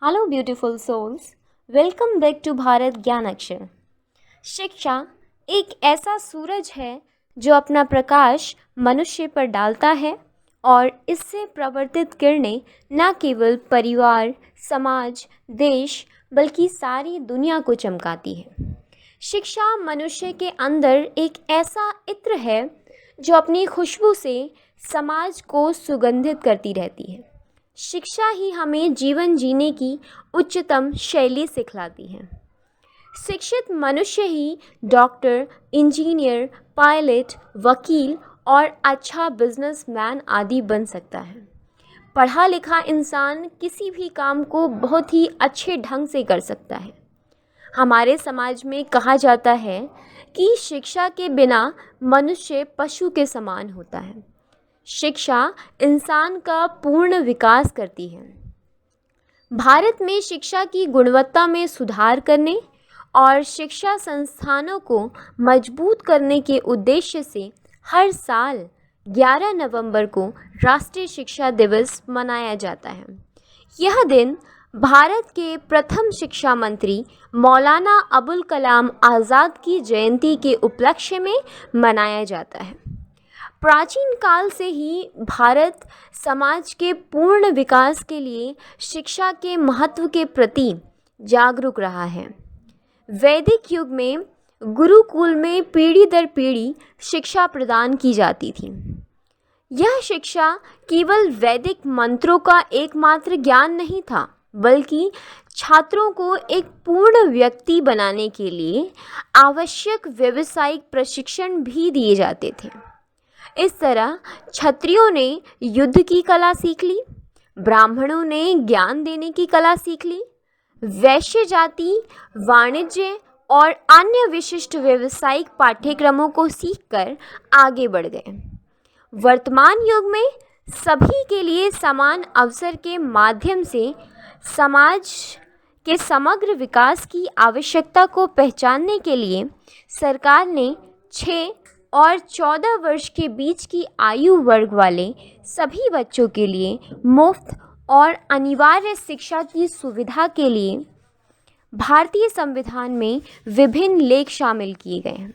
Hello beautiful souls, welcome back to Bharat Gyan Akshar. शिक्षा एक ऐसा सूरज है जो अपना प्रकाश मनुष्य पर डालता है और इससे प्रवर्तित किरणें न केवल परिवार, समाज, देश बल्कि सारी दुनिया को चमकाती है। शिक्षा मनुष्य के अंदर एक ऐसा इत्र है जो अपनी खुशबू से समाज को सुगंधित करती रहती है। शिक्षा ही हमें जीवन जीने की उच्चतम शैली सिखलाती है। शिक्षित मनुष्य ही डॉक्टर, इंजीनियर, पायलट, वकील और अच्छा बिजनेसमैन आदि बन सकता है। पढ़ा लिखा इंसान किसी भी काम को बहुत ही अच्छे ढंग से कर सकता है। हमारे समाज में कहा जाता है कि शिक्षा के बिना मनुष्य पशु के समान होता है। शिक्षा इंसान का पूर्ण विकास करती है। भारत में शिक्षा की गुणवत्ता में सुधार करने और शिक्षा संस्थानों को मजबूत करने के उद्देश्य से हर साल 11 नवंबर को राष्ट्रीय शिक्षा दिवस मनाया जाता है। यह दिन भारत के प्रथम शिक्षा मंत्री मौलाना अबुल कलाम आज़ाद की जयंती के उपलक्ष्य में मनाया जाता है। प्राचीन काल से ही भारत समाज के पूर्ण विकास के लिए शिक्षा के महत्व के प्रति जागरूक रहा है। वैदिक युग में गुरुकुल में पीढ़ी दर पीढ़ी शिक्षा प्रदान की जाती थी। यह शिक्षा केवल वैदिक मंत्रों का एकमात्र ज्ञान नहीं था, बल्कि छात्रों को एक पूर्ण व्यक्ति बनाने के लिए आवश्यक व्यावसायिक प्रशिक्षण भी दिए जाते थे। इस तरह क्षत्रियों ने युद्ध की कला सीख ली, ब्राह्मणों ने ज्ञान देने की कला सीख ली, वैश्य जाति वाणिज्य और अन्य विशिष्ट व्यावसायिक पाठ्यक्रमों को सीखकर आगे बढ़ गए। वर्तमान युग में सभी के लिए समान अवसर के माध्यम से समाज के समग्र विकास की आवश्यकता को पहचानने के लिए सरकार ने 6 और 14 वर्ष के बीच की आयु वर्ग वाले सभी बच्चों के लिए मुफ्त और अनिवार्य शिक्षा की सुविधा के लिए भारतीय संविधान में विभिन्न लेख शामिल किए गए हैं।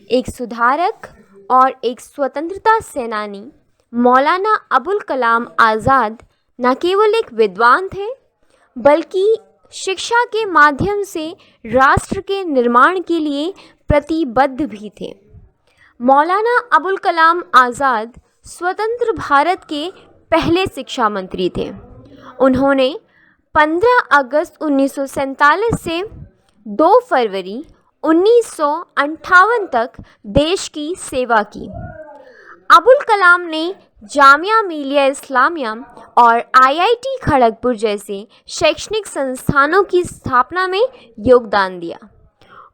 एक सुधारक और एक स्वतंत्रता सेनानी मौलाना अबुल कलाम आज़ाद न केवल एक विद्वान थे, बल्कि शिक्षा के माध्यम से राष्ट्र के निर्माण के लिए प्रतिबद्ध भी थे। मौलाना अबुल कलाम आज़ाद स्वतंत्र भारत के पहले शिक्षा मंत्री थे। उन्होंने 15 अगस्त 1947 से 2 फरवरी 1958 तक देश की सेवा की। अबुल कलाम ने जामिया मिलिया इस्लामिया और IIT खड़गपुर जैसे शैक्षणिक संस्थानों की स्थापना में योगदान दिया।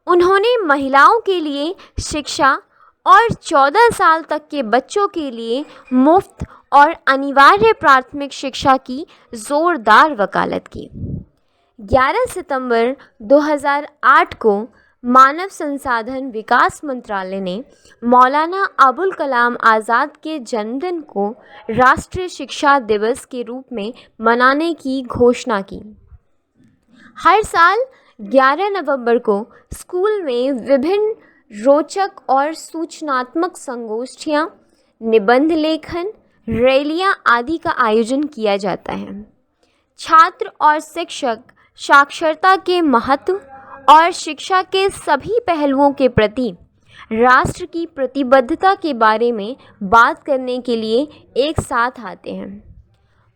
उन्होंने महिलाओं के लिए शिक्षा और 14 साल तक के बच्चों के लिए मुफ्त और अनिवार्य प्राथमिक शिक्षा की जोरदार वकालत की। 11 सितंबर 2008 को मानव संसाधन विकास मंत्रालय ने मौलाना अबुल कलाम आज़ाद के जन्मदिन को राष्ट्रीय शिक्षा दिवस के रूप में मनाने की घोषणा की। हर साल 11 नवंबर को स्कूल में विभिन्न रोचक और सूचनात्मक संगोष्ठियाँ, निबंध लेखन, रैलियाँ आदि का आयोजन किया जाता है। छात्र और शिक्षक साक्षरता के महत्व और शिक्षा के सभी पहलुओं के प्रति राष्ट्र की प्रतिबद्धता के बारे में बात करने के लिए एक साथ आते हैं।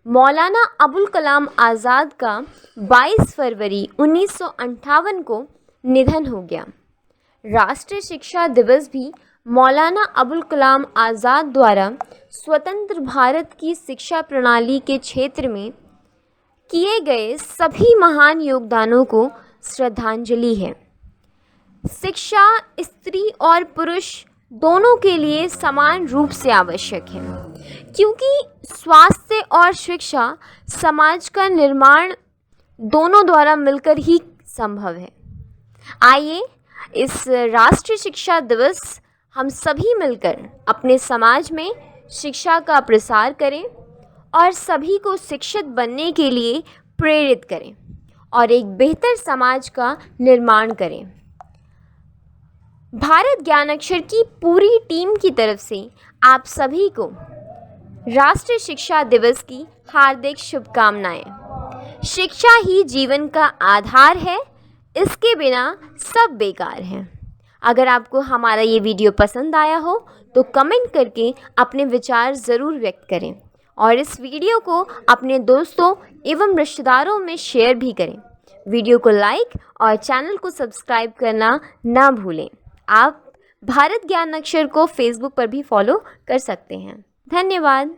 मौलाना अबुल कलाम आज़ाद का 22 फरवरी 1958 को निधन हो गया। राष्ट्रीय शिक्षा दिवस भी मौलाना अबुल कलाम आज़ाद द्वारा स्वतंत्र भारत की शिक्षा प्रणाली के क्षेत्र में किए गए सभी महान योगदानों को श्रद्धांजलि है। शिक्षा स्त्री और पुरुष दोनों के लिए समान रूप से आवश्यक है, क्योंकि स्वास्थ्य और शिक्षा समाज का निर्माण दोनों द्वारा मिलकर ही संभव है। आइए इस राष्ट्रीय शिक्षा दिवस हम सभी मिलकर अपने समाज में शिक्षा का प्रसार करें और सभी को शिक्षित बनने के लिए प्रेरित करें और एक बेहतर समाज का निर्माण करें। भारत ज्ञानाक्षर की पूरी टीम की तरफ से आप सभी को राष्ट्रीय शिक्षा दिवस की हार्दिक शुभकामनाएं। शिक्षा ही जीवन का आधार है, इसके बिना सब बेकार है। अगर आपको हमारा ये वीडियो पसंद आया हो तो कमेंट करके अपने विचार ज़रूर व्यक्त करें और इस वीडियो को अपने दोस्तों एवं रिश्तेदारों में शेयर भी करें। वीडियो को लाइक और चैनल को सब्सक्राइब करना ना भूलें। आप भारत ज्ञानाक्षर को फेसबुक पर भी फॉलो कर सकते हैं। धन्यवाद।